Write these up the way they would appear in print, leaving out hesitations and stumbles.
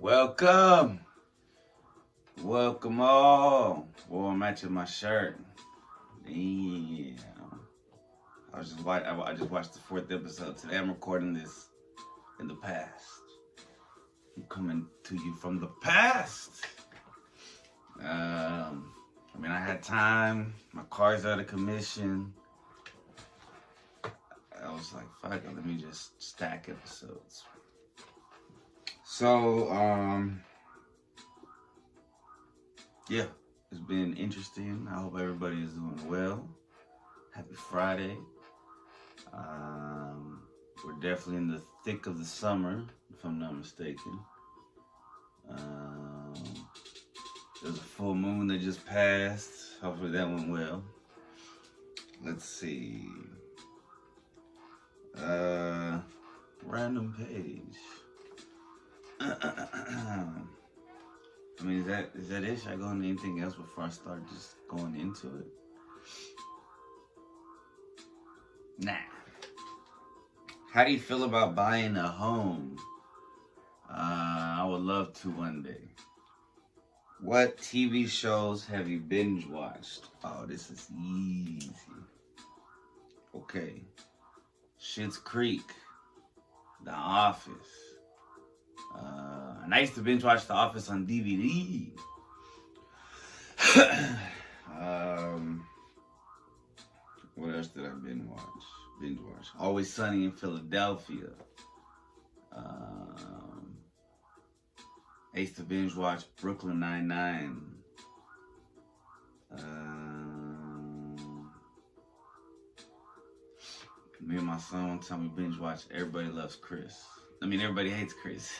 Welcome. Welcome all. Boy, I'm matching my shirt. Damn. I just watched the 4th episode today. I'm recording this in the past. I'm coming to you from the past. I had time. My car's out of commission. I was like, fuck it, let me just stack episodes. So, yeah, it's been interesting. I hope everybody is doing well. Happy Friday. We're definitely in the thick of the summer, if I'm not mistaken. There's a full moon that just passed. Hopefully that went well. Let's see. Random page. Is that it? Should I go into anything else before I start just going into it? Nah. How do you feel about buying a home? I would love to one day. What TV shows have you binge watched? Oh, this is easy. Okay. Schitt's Creek. The Office. And I used to binge watch The Office on DVD. What else did I binge watch? Always Sunny in Philadelphia. I used to binge watch Brooklyn Nine-Nine. Me and my son one time we binge watched Everybody Loves Chris. Everybody Hates Chris.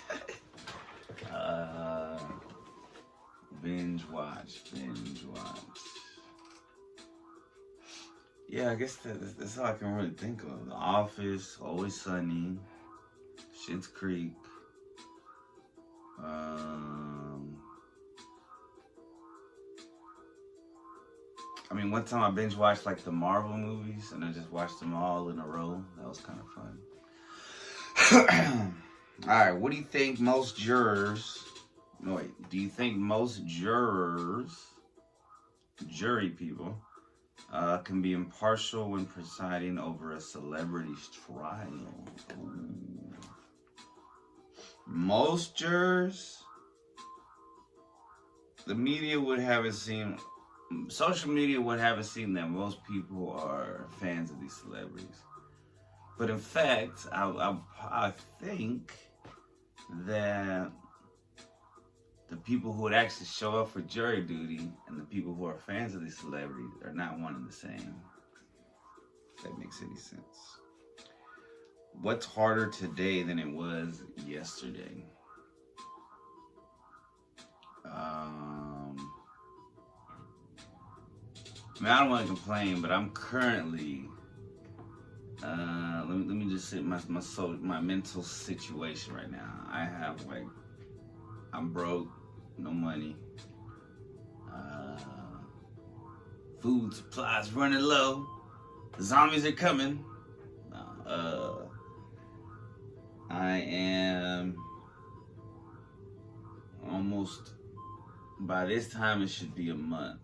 Binge watch. Yeah, I guess that's all I can really think of. The Office, Always Sunny, Schitt's Creek. One time I binge watched like the Marvel movies, and I just watched them all in a row. That was kind of fun. All right, what do you think most jurors? No, wait. Do you think most jury people, can be impartial when presiding over a celebrity's trial? Ooh. Most jurors, social media would have it seem that most people are fans of these celebrities. But in fact, I think that the people who would actually show up for jury duty and the people who are fans of these celebrities are not one and the same. If that makes any sense. What's harder today than it was yesterday? I don't want to complain, but I'm currently, let me just say my mental situation right now. I'm broke, no money. Food supplies running low. The zombies are coming. I am almost, by this time it should be a month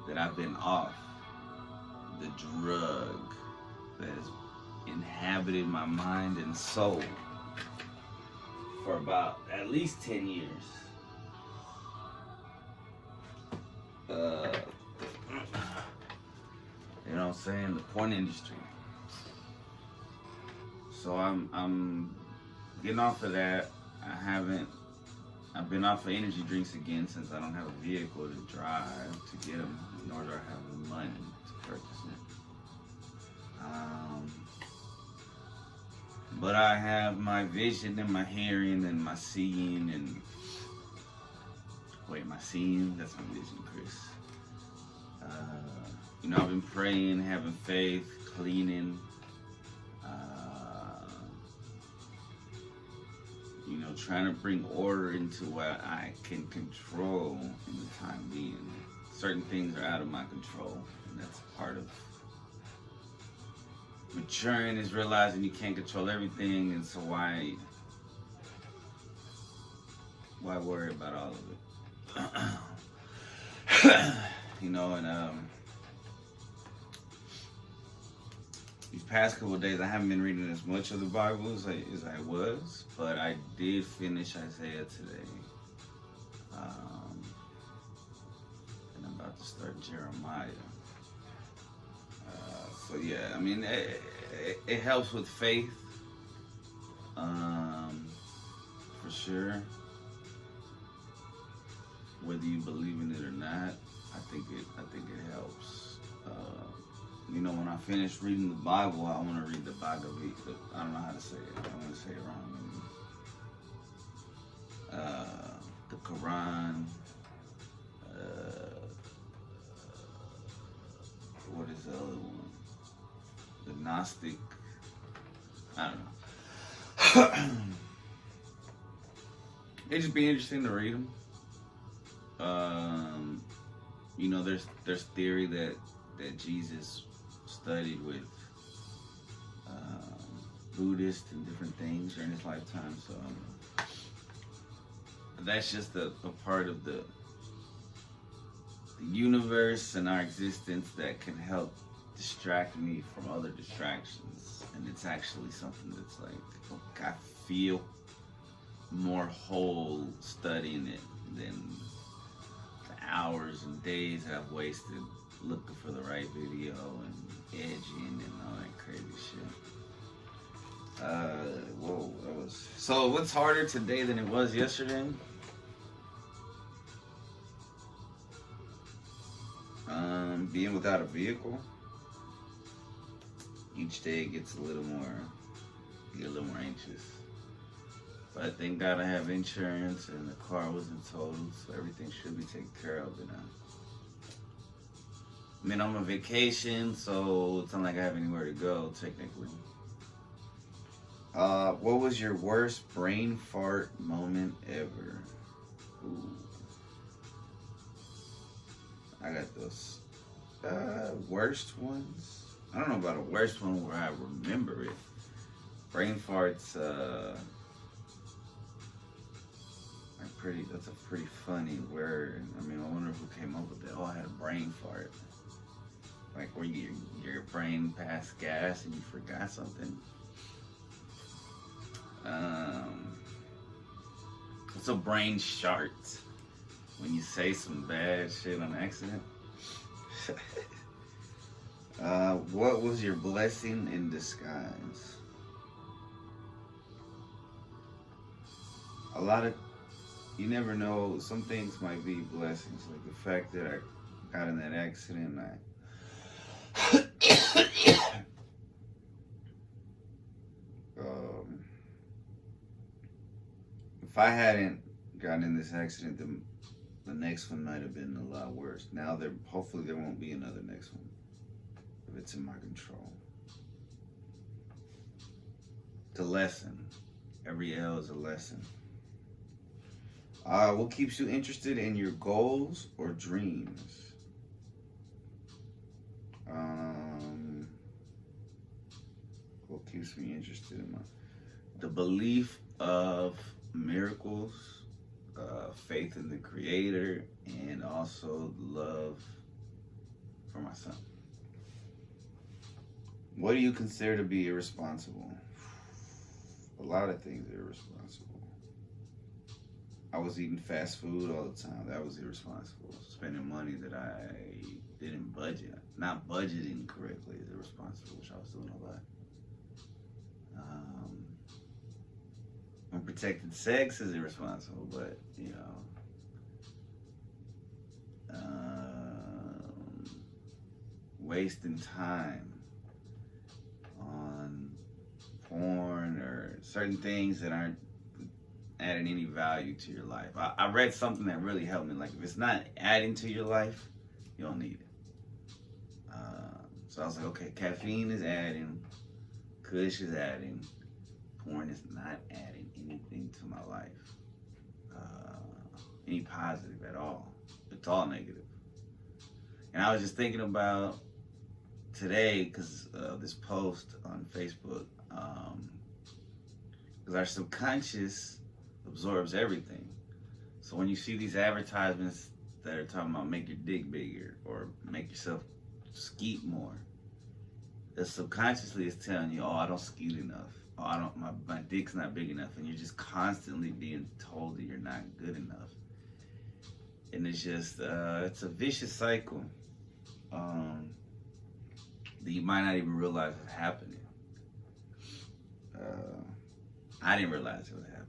that I've been off the drug that has inhabited my mind and soul for about at least 10 years. You know what I'm saying? The porn industry. So I'm getting off of that. I've been off of energy drinks again since I don't have a vehicle to drive to get them, nor do I have the money to purchase it. But I have my vision and my hearing and my seeing and... Wait, my seeing? That's my vision, Chris. I've been praying, having faith, cleaning. Trying to bring order into what I can control in the time being. Certain things are out of my control, and that's part of maturing, is realizing you can't control everything, and so why why worry about all of it? You know, and these past couple of days, I haven't been reading as much of the Bible as I was, but I did finish Isaiah today. And I'm about to start Jeremiah. So yeah, I mean, it helps with faith, for sure. Whether you believe in it or not, I think it helps. You know, when I finish reading the Bible, I want to read the Bhagavad Gita. I don't know how to say it. I want to say it wrong. The Quran. What is the other one? The Gnostic. I don't know. It'd just be interesting to read them. You know, there's theory that Jesus studied with Buddhists and different things during his lifetime. So that's just a part of the universe and our existence that can help distract me from other distractions. And it's actually something that's like, I feel more whole studying it than the hours and days that I've wasted looking for the right video and edging and all that crazy shit. So what's harder today than it was yesterday? Being without a vehicle. Each day it gets a little more anxious. But thank God I have insurance and the car wasn't totaled, so everything should be taken care of, you know. I mean, I'm on vacation, so it's not like I have anywhere to go, technically. What was your worst brain fart moment ever? Ooh. I got those worst ones. I don't know about a worst one where I remember it. Brain farts, that's a pretty funny word. I mean, I wonder who came up with it. Oh, I had a brain fart. Like where your brain passed gas and you forgot something. It's a brain shart when you say some bad shit on accident. What was your blessing in disguise? You never know, some things might be blessings. Like the fact that I got in that accident, if I hadn't gotten in this accident, the next one might have been a lot worse. Now hopefully there won't be another next one if it's in my control. It's a lesson. Every L is a lesson. What keeps you interested in your goals or dreams? What keeps me interested in the belief of miracles, faith in the Creator, and also love for my son. What do you consider to be irresponsible? A lot of things are irresponsible. I was eating fast food all the time. That was irresponsible. Spending money that I didn't budget. Not budgeting correctly is irresponsible, which I was doing a lot. Unprotected sex is irresponsible, but, you know, wasting time on porn or certain things that aren't adding any value to your life. I read something that really helped me. Like, if it's not adding to your life, you don't need it. So I was like, okay, caffeine is adding, kush is adding, porn is not adding anything to my life. Any positive at all. It's all negative. And I was just thinking about today, because of this post on Facebook, because our subconscious absorbs everything. So when you see these advertisements that are talking about make your dick bigger or make yourself skeet more, the subconsciously is telling you, oh, I don't skeet enough. Oh, I don't, my dick's not big enough. And you're just constantly being told that you're not good enough. And it's just, it's a vicious cycle that you might not even realize is happening. I didn't realize it was happening.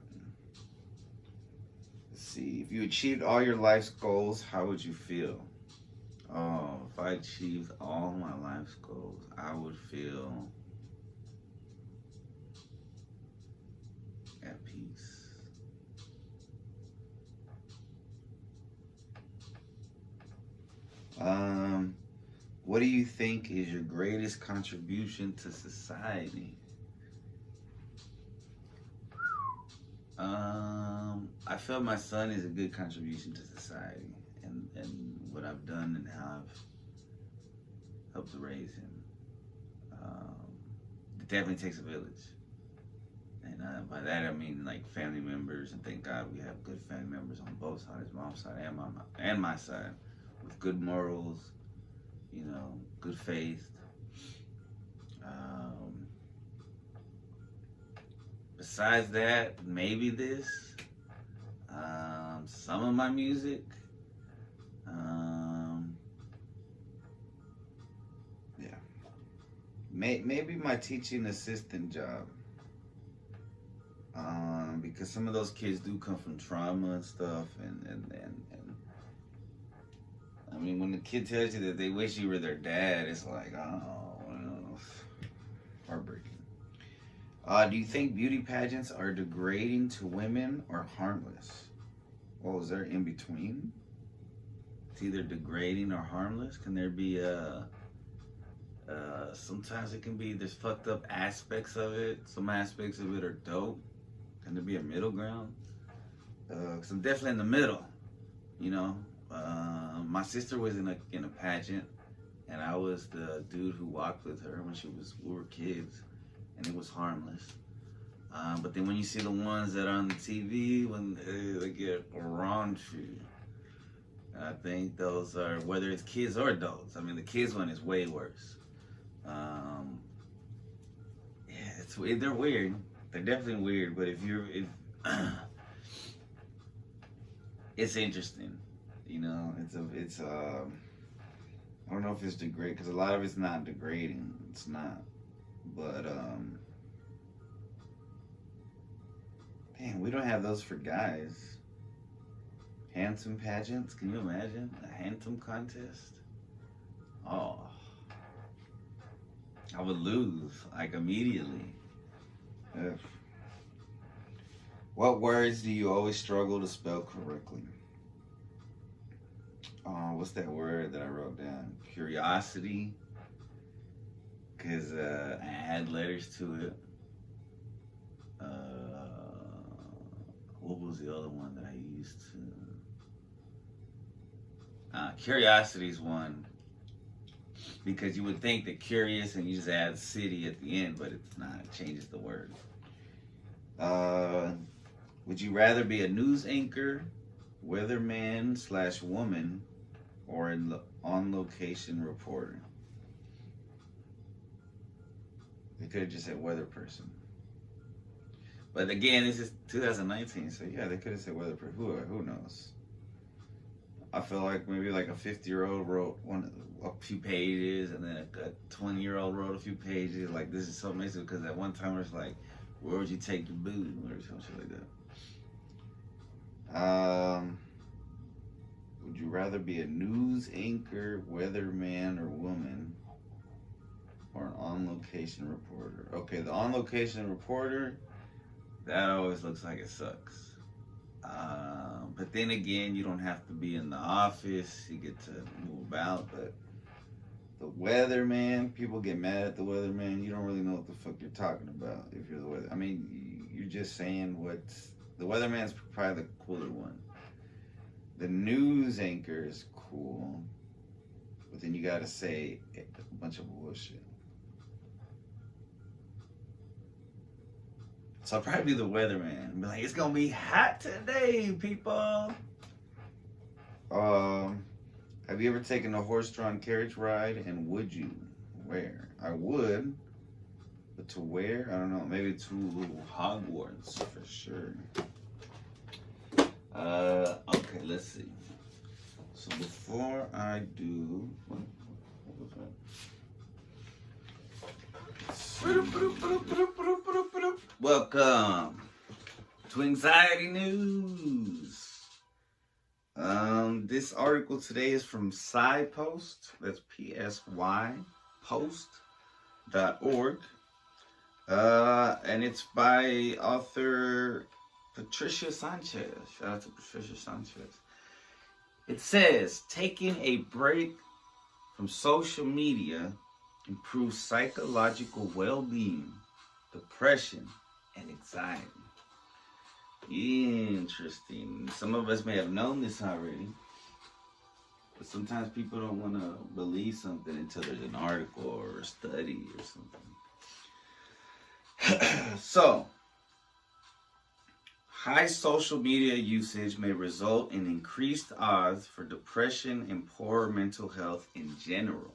Let's see, if you achieved all your life's goals, how would you feel? Oh, if I achieved all my life's goals, I would feel at peace. What do you think is your greatest contribution to society? I feel my son is a good contribution to society, and what I've done and how I've helped to raise him. It definitely takes a village, and by that I mean like family members, and thank God we have good family members on both sides, mom's side and my side, with good morals, you know, good faith. Besides that, maybe this, some of my music, yeah, maybe my teaching assistant job, because some of those kids do come from trauma and stuff, and I mean, when the kid tells you that they wish you were their dad, it's like, oh, well, heartbreaking. Do you think beauty pageants are degrading to women or harmless? Well, is there in between? It's either degrading or harmless. Can there be sometimes it can be, there's fucked up aspects of it. Some aspects of it are dope. Can there be a middle ground? 'Cause I'm definitely in the middle, you know. My sister was in a pageant, and I was the dude who walked with her when we were kids. And it was harmless. But then when you see the ones that are on the TV, when they get raunchy, I think those are, whether it's kids or adults. I mean, the kids one is way worse. Yeah, they're weird. They're definitely weird. But if it's interesting. You know, it's I don't know if it's degrading, because a lot of it's not degrading. It's not. But, man, we don't have those for guys. Handsome pageants, can you imagine? A handsome contest? Oh, I would lose, like, immediately. Ugh. What words do you always struggle to spell correctly? What's that word that I wrote down? Curiosity. Because I add letters to it. What was the other one that I used to? Curiosity's one. Because you would think that curious and you just add city at the end, but it's not. It changes the word. Would you rather be a news anchor, weatherman / woman, or an on-location reporter? They could have just said weather person. But again, this is 2019, so yeah, they could have said weather person. Who knows? I feel like maybe like a 50-year-old wrote a few pages, and then a 20-year-old wrote a few pages. Like, this is so amazing, because at one time it was like, where would you take your boot? Or some shit like that. Would you rather be a news anchor, weatherman, or woman? Or an on-location reporter? Okay, the on-location reporter, that always looks like it sucks. But then again, you don't have to be in the office. You get to move about. But the weatherman, people get mad at the weatherman. You don't really know what the fuck you're talking about if you're the weather. I mean, you're just saying what's... The weatherman's probably the cooler one. The news anchor is cool. But then you gotta say a bunch of bullshit. So I'll probably be the weatherman. Be like, it's gonna be hot today, people. Um, have you ever taken a horse-drawn carriage ride, and would you? Where? I would, but to where? I don't know. Maybe to Hogwarts for sure. Okay, let's see. So before I do, what was that? Welcome to Anxiety News. This article today is from PsyPost. That's PSY post.org. And it's by author Patricia Sanchez. Shout out to Patricia Sanchez. It says, taking a break from social media improves psychological well-being, depression, and anxiety. Interesting. Some of us may have known this already, but sometimes people don't want to believe something until there's an article or a study or something. So, high social media usage may result in increased odds for depression and poor mental health in general.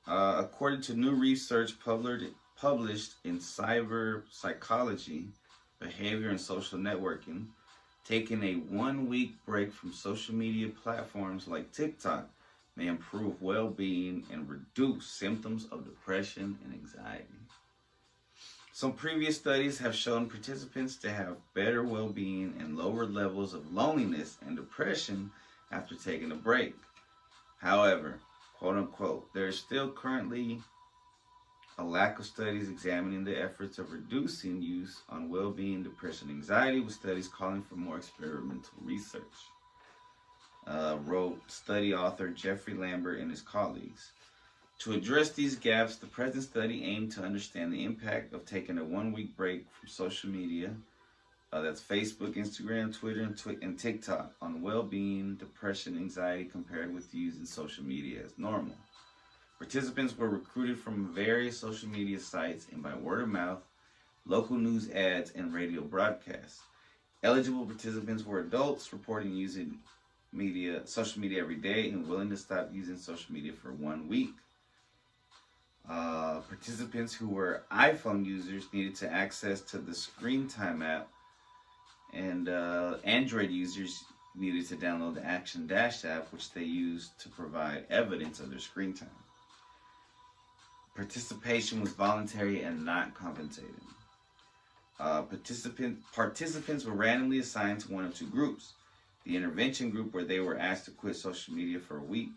According to new research published in Cyber Psychology, Behavior and Social Networking, taking a 1-week break from social media platforms like TikTok may improve well-being and reduce symptoms of depression and anxiety. Some previous studies have shown participants to have better well-being and lower levels of loneliness and depression after taking a break. However, quote unquote, there is still currently a lack of studies examining the efforts of reducing use on well-being, depression, and anxiety, with studies calling for more experimental research, wrote study author Jeffrey Lambert and his colleagues. To address these gaps, the present study aimed to understand the impact of taking a 1-week break from social media, that's Facebook, Instagram, Twitter, and TikTok, on well-being, depression, and anxiety compared with using social media as normal. Participants were recruited from various social media sites and by word of mouth, local news ads, and radio broadcasts. Eligible participants were adults reporting using social media every day and willing to stop using social media for 1 week. Participants who were iPhone users needed to access to the Screen Time app, and Android users needed to download the Action Dash app, which they used to provide evidence of their screen time. Participation was voluntary and not compensated. Participants were randomly assigned to one of two groups. The intervention group, where they were asked to quit social media for a week,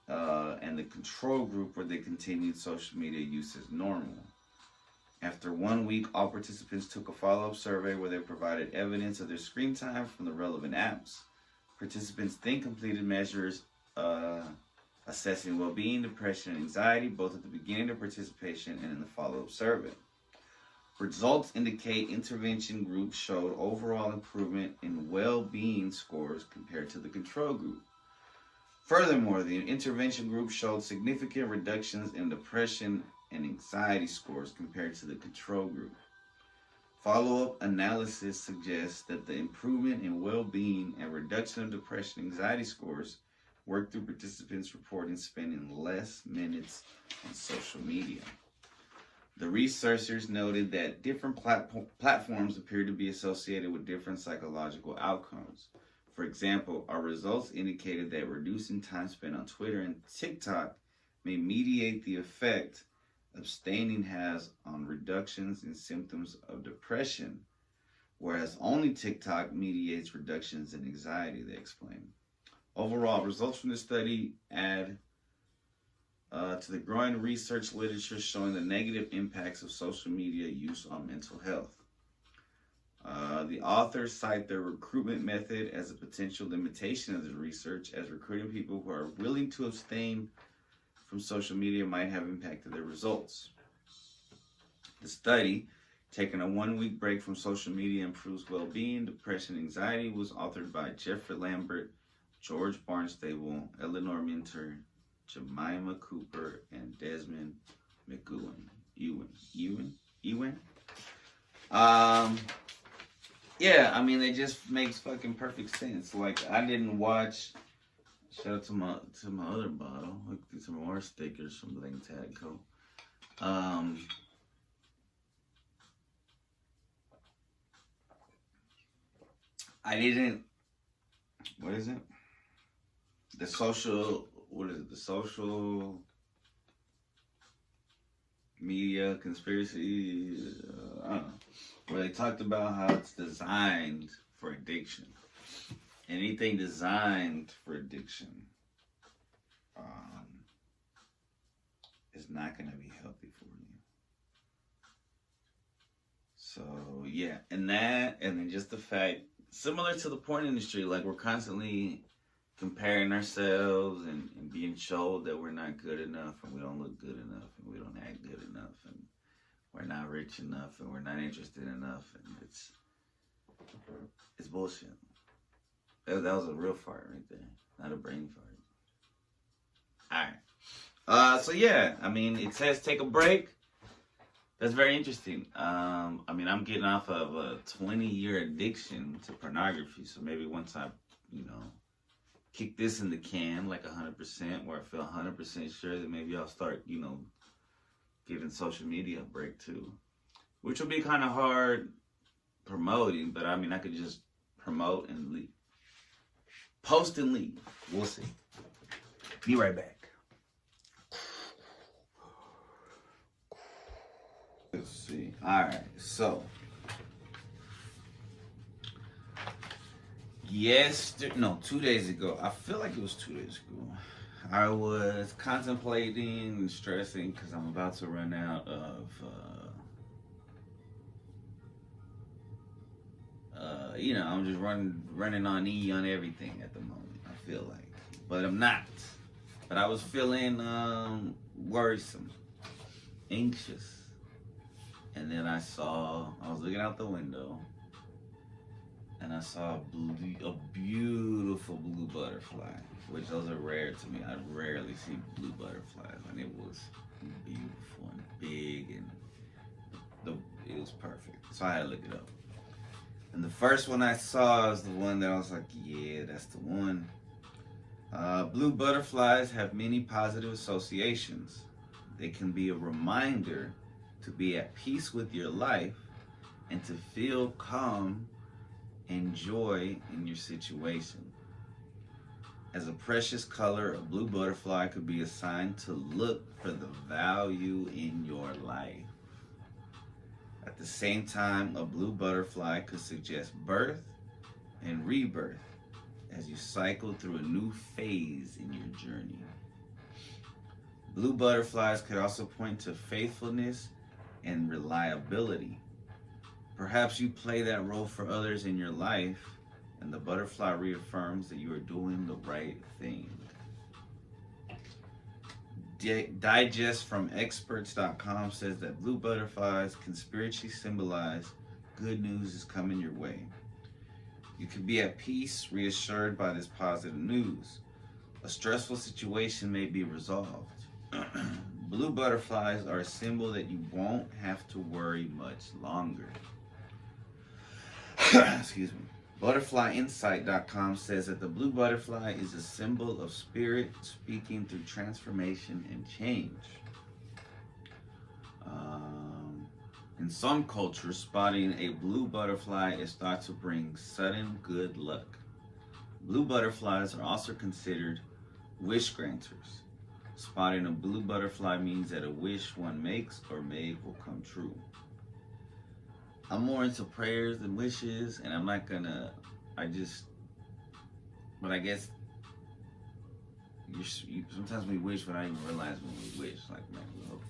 and the control group, where they continued social media use as normal. After 1 week, all participants took a follow-up survey where they provided evidence of their screen time from the relevant apps. Participants then completed measures assessing well-being, depression, and anxiety, both at the beginning of participation and in the follow-up survey. Results indicate intervention groups showed overall improvement in well-being scores compared to the control group. Furthermore, the intervention group showed significant reductions in depression and anxiety scores compared to the control group. Follow-up analysis suggests that the improvement in well-being and reduction of depression and anxiety scores worked through participants reporting spending less minutes on social media. The researchers noted that different platforms appear to be associated with different psychological outcomes. For example, our results indicated that reducing time spent on Twitter and TikTok may mediate the effect abstaining has on reductions in symptoms of depression, whereas only TikTok mediates reductions in anxiety, they explain. Overall, results from this study add to the growing research literature showing the negative impacts of social media use on mental health. The authors cite their recruitment method as a potential limitation of the research, as recruiting people who are willing to abstain from social media might have impacted their results. The study, taking a 1-week break from social media improves well-being, depression, and anxiety, was authored by Jeffrey Lambert, George Barnstable, Eleanor Minter, Jemima Cooper, and Desmond McEwen. Yeah, I mean, it just makes fucking perfect sense. Like, I didn't watch. Shout out to my other bottle. Look at some more stickers from Bling Tadco. Um, I didn't. What is it? The social. What is it? The social media conspiracy. I don't know. Where they talked about how it's designed for addiction. Anything designed for addiction um, is not going to be healthy for you. So yeah, and then just the fact, similar to the porn industry, like we're constantly comparing ourselves and being told that we're not good enough and we don't look good enough and we don't act good enough and we're not rich enough and we're not interested enough, and it's bullshit. That was a real fart right there, not a brain fart. All right. So yeah, I mean, it says take a break. That's very interesting. I mean, I'm getting off of a 20-year addiction to pornography, so maybe once I, kick this in the can like 100%, where I feel 100% sure that maybe I'll start, giving social media a break too, which will be kind of hard promoting, but I mean, I could just promote and leave. Post and leave. We'll see. Be right back. Let's see. All right. So, 2 days ago. I feel like it was 2 days ago. I was contemplating and stressing because I'm about to run out of, I'm just running on E on everything at the moment. I feel like, but I'm not. But I was feeling worrisome, anxious, and then I was looking out the window, and I saw a beautiful blue butterfly, which those are rare to me. I rarely see blue butterflies, and it was beautiful and big, and it was perfect. So I had to look it up. And the first one I saw is the one that I was like, yeah, that's the one. Blue butterflies have many positive associations. They can be a reminder to be at peace with your life and to feel calm and joy in your situation. As a precious color, a blue butterfly could be a sign to look for the value in your life. At the same time, a blue butterfly could suggest birth and rebirth as you cycle through a new phase in your journey. Blue butterflies could also point to faithfulness and reliability. Perhaps you play that role for others in your life, and the butterfly reaffirms that you are doing the right thing. Digest from experts.com says that blue butterflies can spiritually symbolize good news is coming your way. You can be at peace, reassured by this positive news. A stressful situation may be resolved. Blue butterflies are a symbol that you won't have to worry much longer. Excuse me. ButterflyInsight.com says that the blue butterfly is a symbol of spirit speaking through transformation and change. In some cultures, spotting a blue butterfly is thought to bring sudden good luck. Blue butterflies are also considered wish granters. Spotting a blue butterfly means that a wish one makes or made will come true. I'm more into prayers than wishes, and but I guess sometimes we wish without even realizing when we wish. Like, man, we hope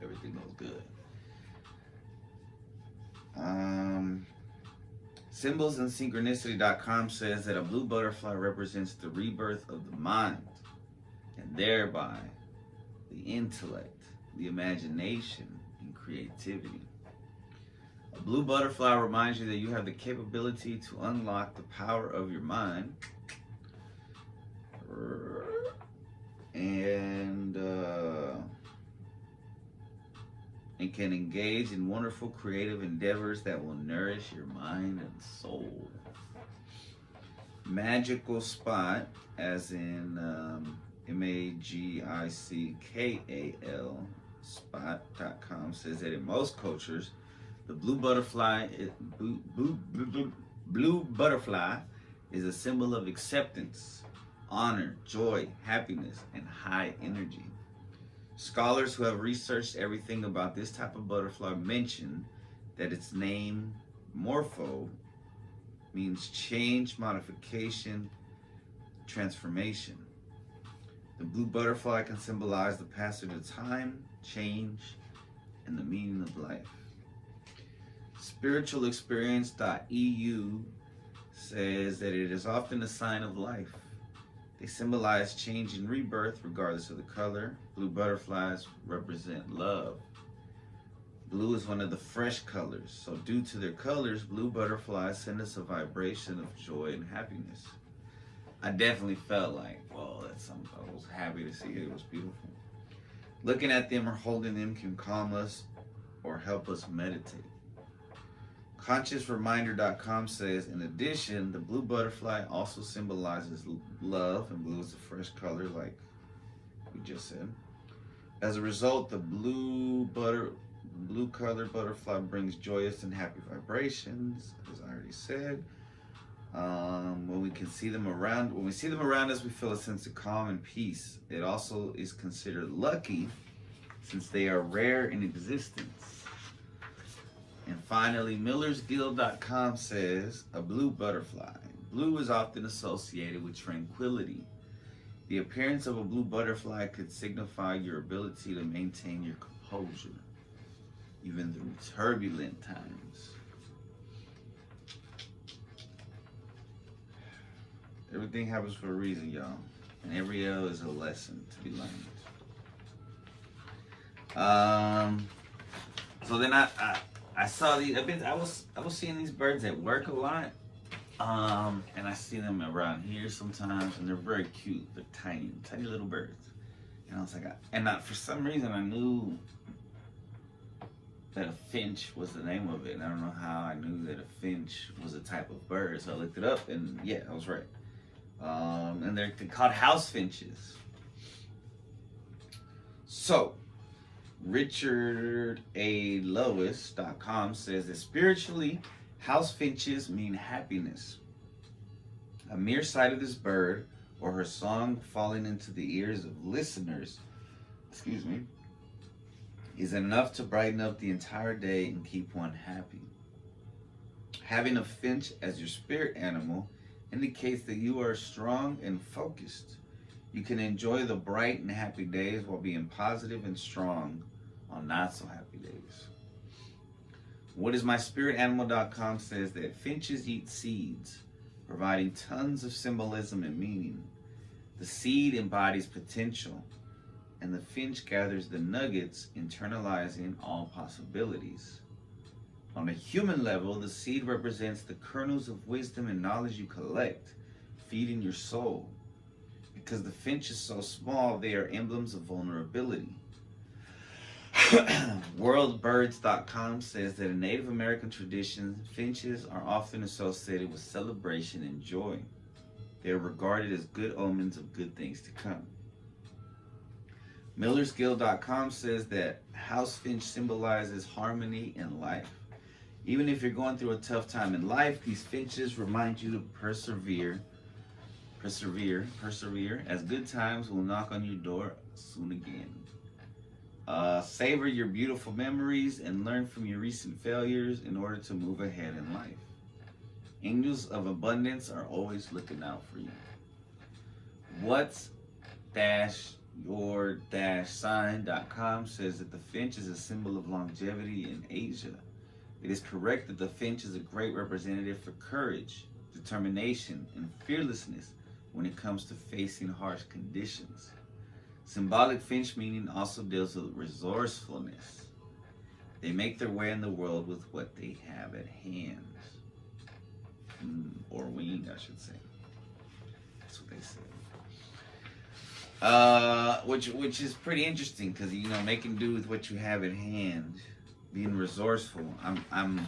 everything goes good. Symbols and Synchronicity.com says that a blue butterfly represents the rebirth of the mind, and thereby the intellect, the imagination, and creativity. A blue butterfly reminds you that you have the capability to unlock the power of your mind and can engage in wonderful creative endeavors that will nourish your mind and soul. Magical Spot, as in MAGICKAL spot.com, says that in most cultures, the blue butterfly is a symbol of acceptance, honor, joy, happiness, and high energy. Scholars who have researched everything about this type of butterfly mention that its name, morpho, means change, modification, transformation. The blue butterfly can symbolize the passage of time, change, and the meaning of life. Spiritualexperience.eu says that it is often a sign of life. They symbolize change and rebirth regardless of the color. Blue butterflies represent love. Blue is one of the fresh colors, so due to their colors, blue butterflies send us a vibration of joy and happiness. I definitely felt like, whoa, that's something. I was happy to see it. It was beautiful. Looking at them or holding them can calm us or help us meditate. ConsciousReminder.com says, in addition, the blue butterfly also symbolizes love, and blue is a fresh color, like we just said. As a result, the blue colored butterfly brings joyous and happy vibrations, as I already said. When we see them around us, we feel a sense of calm and peace. It also is considered lucky since they are rare in existence. And finally, MillersGuild.com says, a blue butterfly. Blue is often associated with tranquility. The appearance of a blue butterfly could signify your ability to maintain your composure, even through turbulent times. Everything happens for a reason, y'all. And every L is a lesson to be learned. So then I saw these. I was seeing these birds at work a lot, and I see them around here sometimes, and they're very cute. They're tiny little birds. And I was like, for some reason I knew that a finch was the name of it, and I don't know how I knew that a finch was a type of bird. So I looked it up, and yeah, I was right. And they're called house finches. So, RichardALewis.com says that spiritually, house finches mean happiness. A mere sight of this bird or her song falling into the ears of listeners, is enough to brighten up the entire day and keep one happy. Having a finch as your spirit animal indicates that you are strong and focused. You can enjoy the bright and happy days while being positive and strong on not so happy days. WhatisMySpiritAnimal.com says that finches eat seeds, providing tons of symbolism and meaning. The seed embodies potential, and the finch gathers the nuggets, internalizing all possibilities. On a human level, the seed represents the kernels of wisdom and knowledge you collect, feeding your soul. Because the finch is so small, they are emblems of vulnerability. WorldBirds.com says that in Native American traditions, finches are often associated with celebration and joy. They are regarded as good omens of good things to come. MillersGuild.com says that house finch symbolizes harmony in life. Even if you're going through a tough time in life, these finches remind you to persevere, as good times will knock on your door soon again. Savor your beautiful memories and learn from your recent failures in order to move ahead in life. Angels of abundance are always looking out for you. What's-your-sign.com says that the finch is a symbol of longevity in Asia. It is correct that the finch is a great representative for courage, determination, and fearlessness when it comes to facing harsh conditions. Symbolic finch meaning also deals with resourcefulness. They make their way in the world with what they have at hand. Or wing, I should say. That's what they say. Which is pretty interesting because making do with what you have at hand, being resourceful. I'm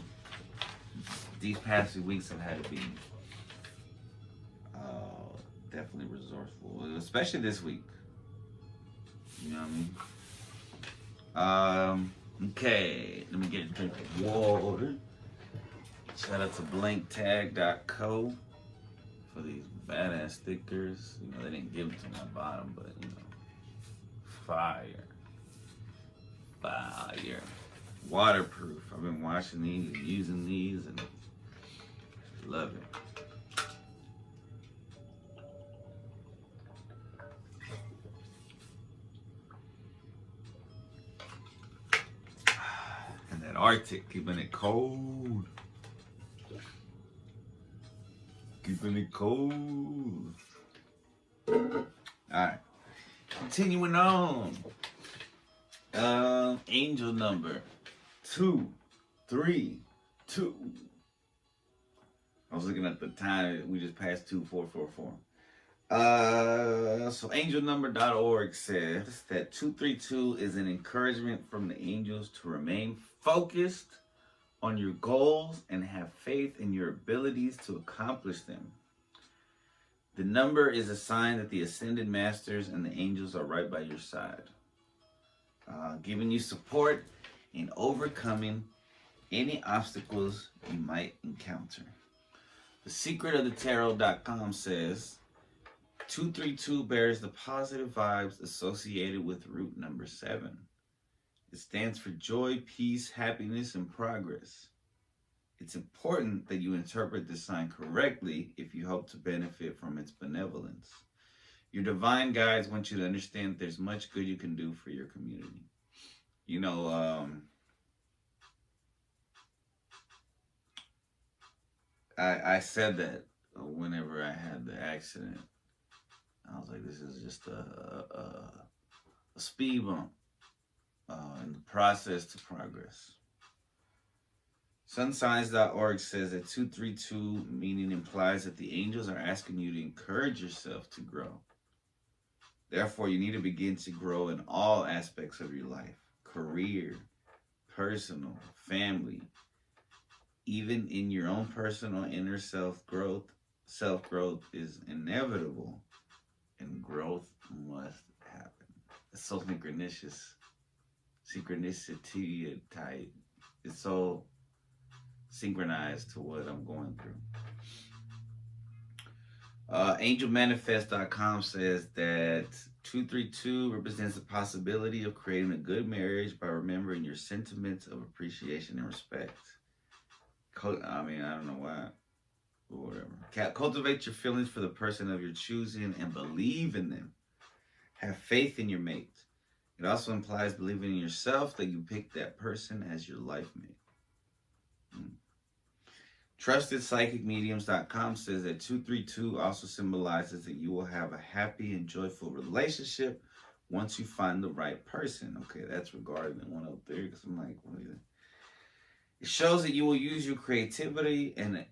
these past few weeks I've had to be definitely resourceful, especially this week. You know what I mean? Okay, let me get a drink of water. Shout out to blanktag.co for these badass stickers. They didn't give them to me on the bottom, but fire. Fire. Waterproof. I've been washing these and using these and love it. And that Arctic, keeping it cold. Keeping it cold. Alright. Continuing on. Angel number 232. I was looking at the time. We just passed 2444. So angelnumber.org says that 232 is an encouragement from the angels to remain focused on your goals and have faith in your abilities to accomplish them. The number is a sign that the ascended masters and the angels are right by your side, giving you support in overcoming any obstacles you might encounter. The secret of the tarot.com says 232 bears the positive vibes associated with root number 7. It stands for joy, peace, happiness, and progress. It's important that you interpret this sign correctly if you hope to benefit from its benevolence. Your divine guides want you to understand that there's much good you can do for your community. I said that whenever I had the accident. I was like, this is just a speed bump in the process to progress. Sunsigns.org says that 232 meaning implies that the angels are asking you to encourage yourself to grow. Therefore, you need to begin to grow in all aspects of your life: career, personal, family, even in your own personal inner self-growth. Self-growth is inevitable, and growth must happen. It's so synchronicity type. It's so synchronized to what I'm going through. Angelmanifest.com says that 232 represents the possibility of creating a good marriage by remembering your sentiments of appreciation and respect. I don't know why. Or whatever. Cultivate your feelings for the person of your choosing and believe in them. Have faith in your mate. It also implies believing in yourself that you picked that person as your life mate. TrustedPsychicMediums.com says that 232 also symbolizes that you will have a happy and joyful relationship once you find the right person. Okay, that's regarding the 103 because I'm like, what is it? It shows that you will use your creativity and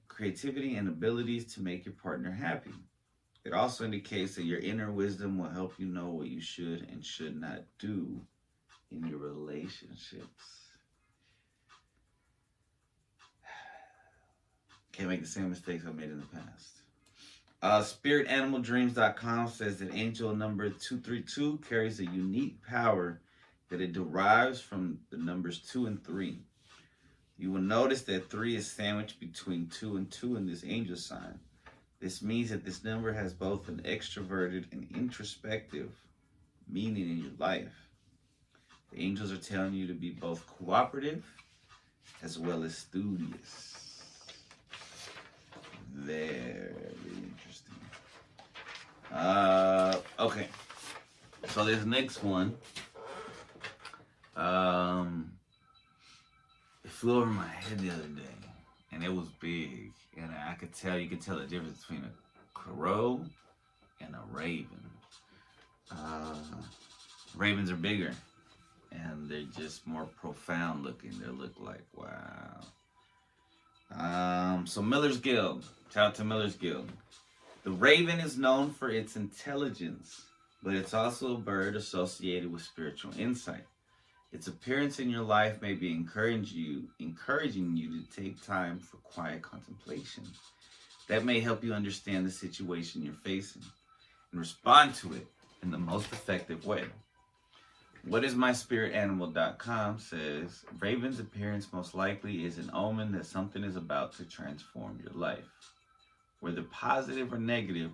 abilities to make your partner happy. It also indicates that your inner wisdom will help you know what you should and should not do in your relationships. Can't make the same mistakes I made in the past. SpiritAnimalDreams.com says that angel number 232 carries a unique power that it derives from the numbers 2 and 3. You will notice that 3 is sandwiched between 2 and 2 in this angel sign. This means that this number has both an extroverted and introspective meaning in your life. The angels are telling you to be both cooperative as well as studious. Very interesting. Okay. So this next one, it flew over my head the other day, and it was big, and you could tell the difference between a crow and a raven. Ravens are bigger, and they're just more profound looking. They look like, wow. So Miller's Guild. Shout out to Miller's Guild. The raven is known for its intelligence, but it's also a bird associated with spiritual insight. Its appearance in your life may be encouraging you to take time for quiet contemplation. That may help you understand the situation you're facing and respond to it in the most effective way. WhatisMySpiritAnimal.com says, Raven's appearance most likely is an omen that something is about to transform your life. Whether positive or negative,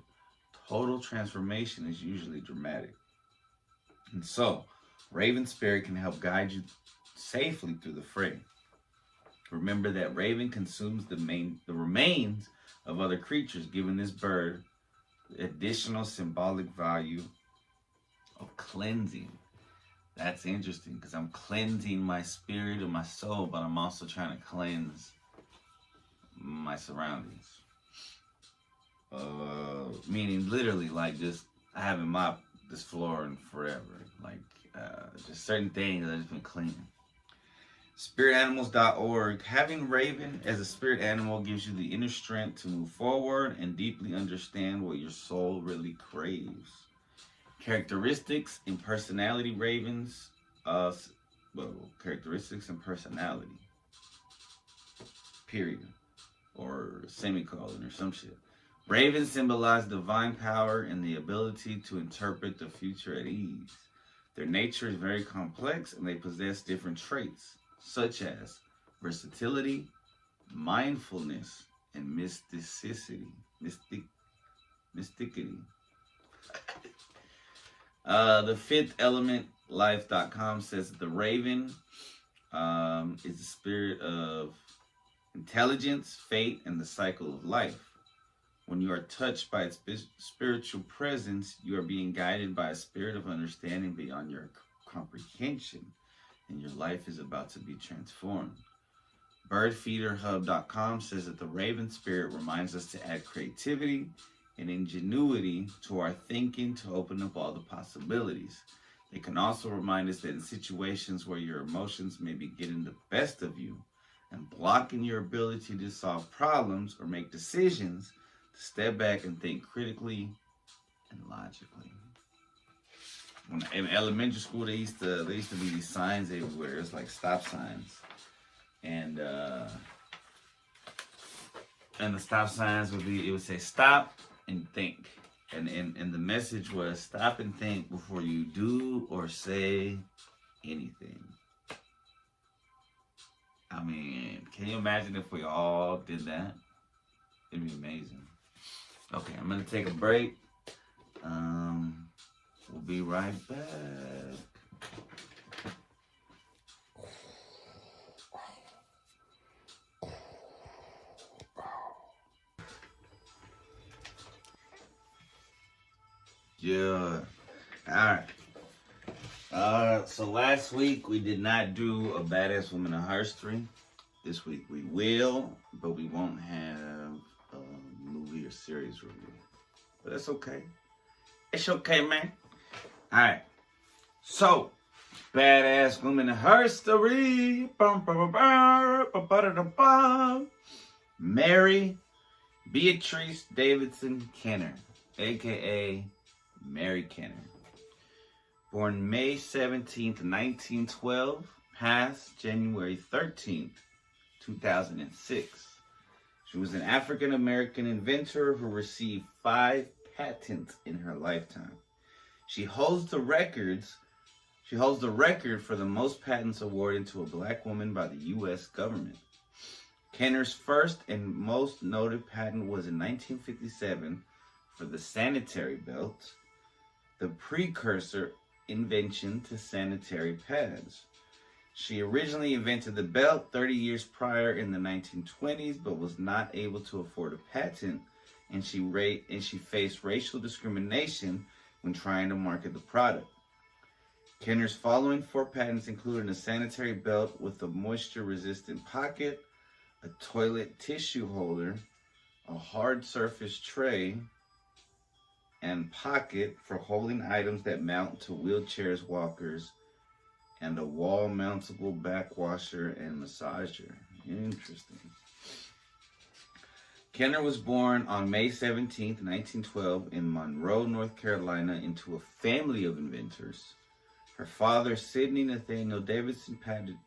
total transformation is usually dramatic. And so, Raven Spirit can help guide you safely through the fray. Remember that Raven consumes the remains of other creatures, giving this bird additional symbolic value of cleansing. That's interesting because I'm cleansing my spirit and my soul, but I'm also trying to cleanse my surroundings. Meaning literally like just I haven't mopped this floor in forever. Like just certain things I've just been cleaning. SpiritAnimals.org. Having Raven as a spirit animal gives you the inner strength to move forward and deeply understand what your soul really craves. Characteristics and personality Ravens. Characteristics and personality. Period. Or semicolon or some shit. Ravens symbolize divine power and the ability to interpret the future at ease. Their nature is very complex and they possess different traits, such as versatility, mindfulness, and mysticity. The Fifth Element Life.com says that the raven is the spirit of intelligence, fate, and the cycle of life. When you are touched by its spiritual presence, you are being guided by a spirit of understanding beyond your comprehension, and your life is about to be transformed. Birdfeederhub.com says that the raven spirit reminds us to add creativity and ingenuity to our thinking to open up all the possibilities. They can also remind us that in situations where your emotions may be getting the best of you and blocking your ability to solve problems or make decisions, to step back and think critically and logically. When in elementary school, there used to be these signs everywhere. It's like stop signs, and the stop signs would say stop and think, and the message was stop and think before you do or say anything. I mean, can you imagine if we all did that? It'd be amazing. Okay, I'm gonna take a break. We'll be right back. Yeah. Alright. So last week we did not do a Badass Woman in History. This week we will, but we won't have a movie or series review. But that's okay. It's okay, man. Alright. So, Badass Woman in History. Mary Beatrice Davidson Kenner, a.k.a. Mary Kenner. Born May 17th, 1912, passed January 13th, 2006. She was an African-American inventor who received 5 patents in her lifetime. She holds the record for the most patents awarded to a black woman by the U.S. government. Kenner's first and most noted patent was in 1957 for the Sanitary Belt, the precursor invention to sanitary pads. She originally invented the belt 30 years prior in the 1920s, but was not able to afford a patent, and she faced racial discrimination when trying to market the product. Kenner's following 4 patents included a sanitary belt with a moisture-resistant pocket, a toilet tissue holder, a hard surface tray and pocket for holding items that mount to wheelchairs, walkers, and a wall-mountable back washer and massager. Interesting. Kenner was born on May 17th, 1912 in Monroe, North Carolina into a family of inventors. Her father, Sidney Nathaniel Davidson, patented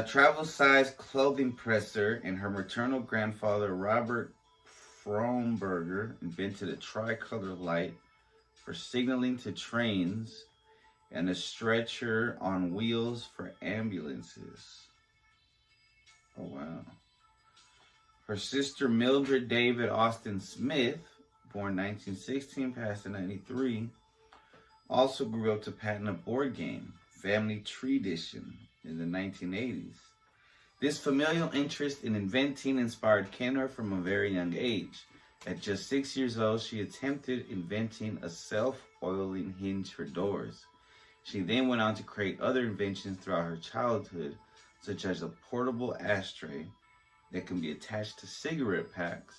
travel-sized clothing presser, and her maternal grandfather, Robert Fromberger, invented a tricolor light for signaling to trains and a stretcher on wheels for ambulances. Oh, wow. Her sister, Mildred David Austin Smith, born 1916, passed in 93, also grew up to patent a board game, Family Treedition, in the 1980s. This familial interest in inventing inspired Kenner from a very young age. At just 6 years old, she attempted inventing a self-oiling hinge for doors. She then went on to create other inventions throughout her childhood, such as a portable ashtray that can be attached to cigarette packs,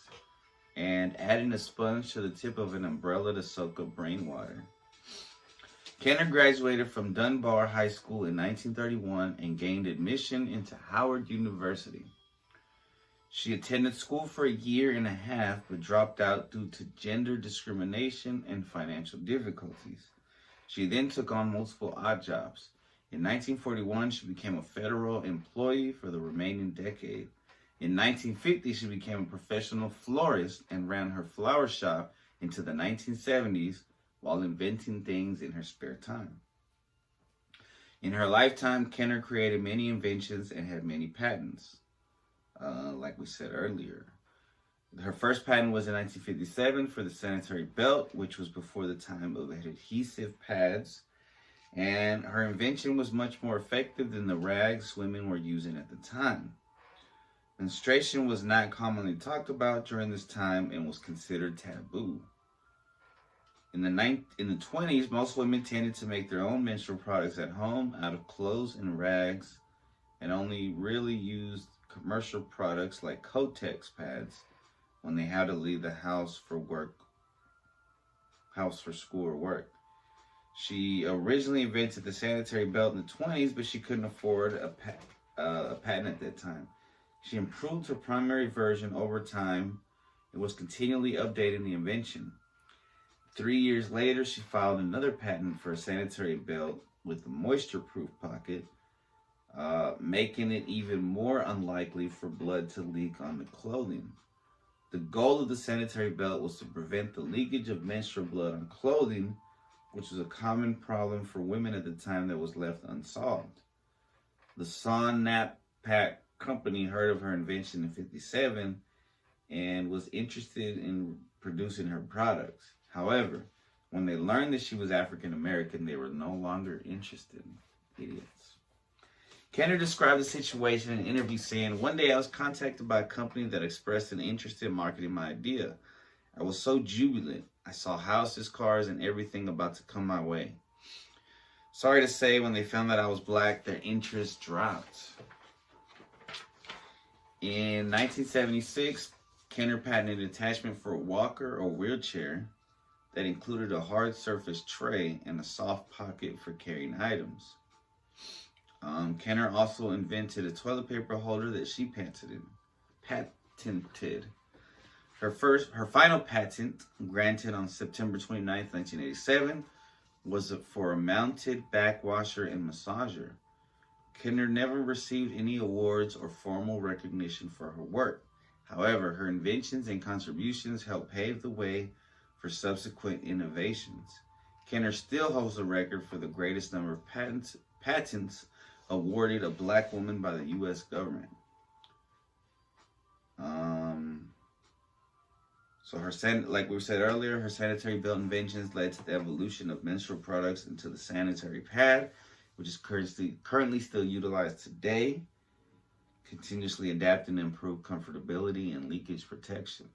and adding a sponge to the tip of an umbrella to soak up rainwater. Kenner graduated from Dunbar High School in 1931 and gained admission into Howard University. She attended school for a year and a half, but dropped out due to gender discrimination and financial difficulties. She then took on multiple odd jobs. In 1941, she became a federal employee for the remaining decade. In 1950, she became a professional florist and ran her flower shop into the 1970s while inventing things in her spare time. In her lifetime, Kenner created many inventions and had many patents, like we said earlier. Her first patent was in 1957 for the Sanitary Belt, which was before the time of adhesive pads. And her invention was much more effective than the rags women were using at the time. Menstruation was not commonly talked about during this time and was considered taboo. In the 20s, most women tended to make their own menstrual products at home out of clothes and rags, and only really used commercial products like Kotex pads when they had to leave the house for school or work. She originally invented the sanitary belt in the 20s, but she couldn't afford a patent at that time. She improved her primary version over time and was continually updating the invention. 3 years later, she filed another patent for a sanitary belt with a moisture-proof pocket, making it even more unlikely for blood to leak on the clothing. The goal of the sanitary belt was to prevent the leakage of menstrual blood on clothing, which was a common problem for women at the time that was left unsolved. The Sonnapack company heard of her invention in 1957 and was interested in producing her products. However, when they learned that she was African American, they were no longer interested. Idiots. Kenner described the situation in an interview saying, "One day I was contacted by a company that expressed an interest in marketing my idea. I was so jubilant. I saw houses, cars, and everything about to come my way. Sorry to say, when they found that I was black, their interest dropped." In 1976, Kenner patented an attachment for a walker or wheelchair that included a hard surface tray and a soft pocket for carrying items. Kenner also invented a toilet paper holder that she patented. Her final patent, granted on September 29, 1987, was for a mounted backwasher and massager. Kenner never received any awards or formal recognition for her work. However, her inventions and contributions helped pave the way for subsequent innovations. Kenner still holds the record for the greatest number of patents awarded a black woman by the U.S. government. Like we said earlier, her sanitary belt inventions led to the evolution of menstrual products into the sanitary pad, which is currently still utilized today, continuously adapting to improve comfortability and leakage protection.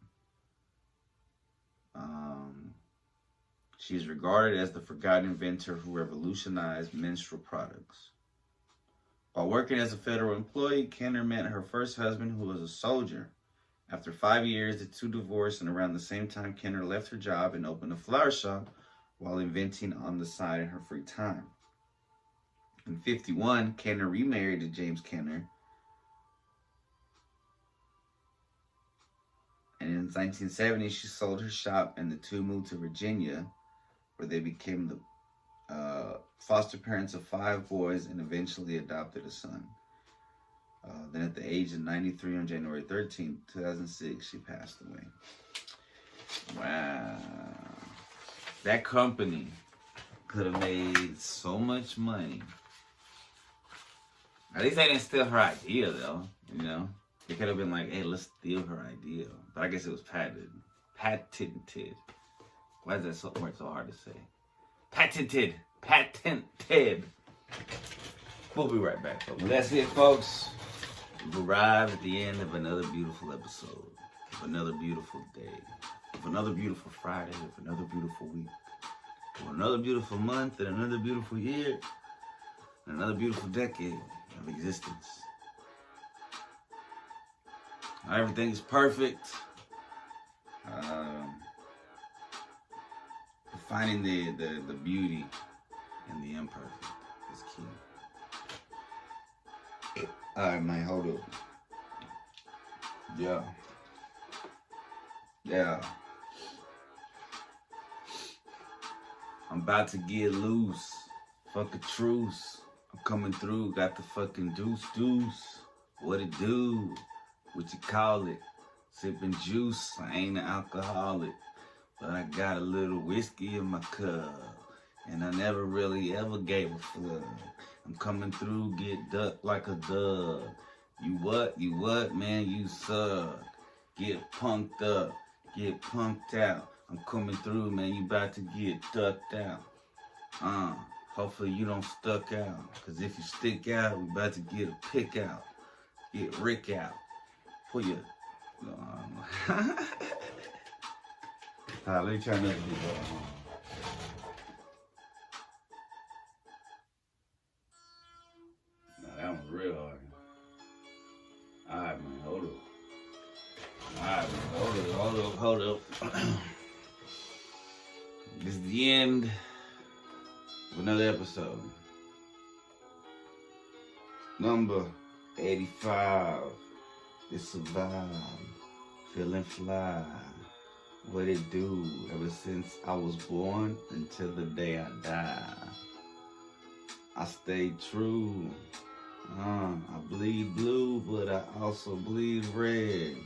She is regarded as the forgotten inventor who revolutionized menstrual products. While working as a federal employee, Kenner met her first husband, who was a soldier. After 5 years, the two divorced, and around the same time, Kenner left her job and opened a flower shop while inventing on the side in her free time. In In 1951, Kenner remarried to James Kenner. And in 1970, she sold her shop and the two moved to Virginia, where they became the foster parents of 5 boys and eventually adopted a son. Then at the age of 93 on January 13, 2006, she passed away. Wow. That company could have made so much money. At least they didn't steal her idea, though, you know? They could have been like, hey, let's steal her idea. But I guess it was patented. Patented. Why is that word so hard to say? Patented. Patented. We'll be right back, folks. That's it, folks. We've arrived at the end of another beautiful episode. Of another beautiful day. Of another beautiful Friday. Of another beautiful week. Of another beautiful month. And another beautiful year. And another beautiful decade of existence. Everything is perfect. Finding the beauty in the imperfect is key. Alright, man, hold up. Yeah. I'm about to get loose. Fuck a truce. I'm coming through. Got the fucking deuce. What it do? What you call it? Sipping juice. I ain't an alcoholic, but I got a little whiskey in my cup, and I never really ever gave a fuck. I'm coming through, get ducked like a dog. You what, man? You suck. Get punked up, get punked out. I'm coming through, man. You about to get ducked out. Hopefully you don't stuck out, cause if you stick out, we about to get a pick out, get Rick out. Put your let me try another video. Nah, that one's real hard. Alright, man, hold up. Alright, man, hold up. This is the end of another episode. Number 85. It's a vibe. Feeling fly. What it do ever since I was born until the day I die. I stay true. I bleed blue, but I also bleed red.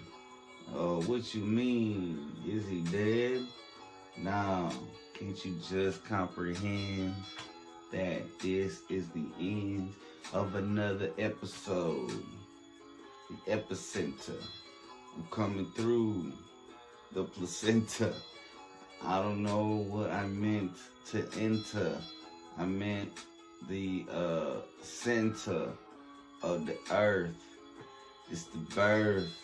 Oh, what you mean? Is he dead? Now, can't you just comprehend that this is the end of another episode? The epicenter. I'm coming through the placenta. I don't know what I meant to enter. I meant the center of the earth. It's the birth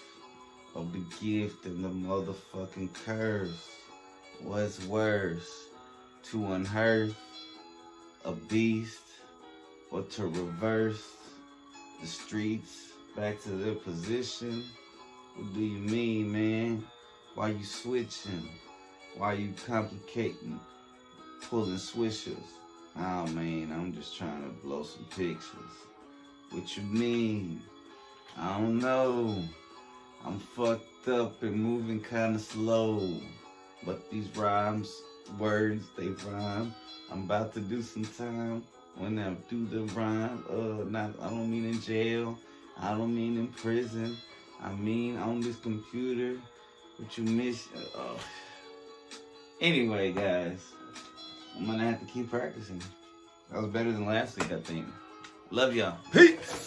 of the gift and the motherfucking curse. What's worse, to unearth a beast or to reverse the streets back to their position? What do you mean, man? Why you switching? Why you complicating? Pulling swishers? Oh man, I'm just trying to blow some pictures. What you mean? I don't know. I'm fucked up and moving kinda slow. But these words, they rhyme. I'm about to do some time when I do the rhyme. I don't mean in jail. I don't mean in prison. I mean on this computer. What you miss? Anyway, guys, I'm gonna have to keep practicing. That was better than last week, I think. Love y'all. Peace.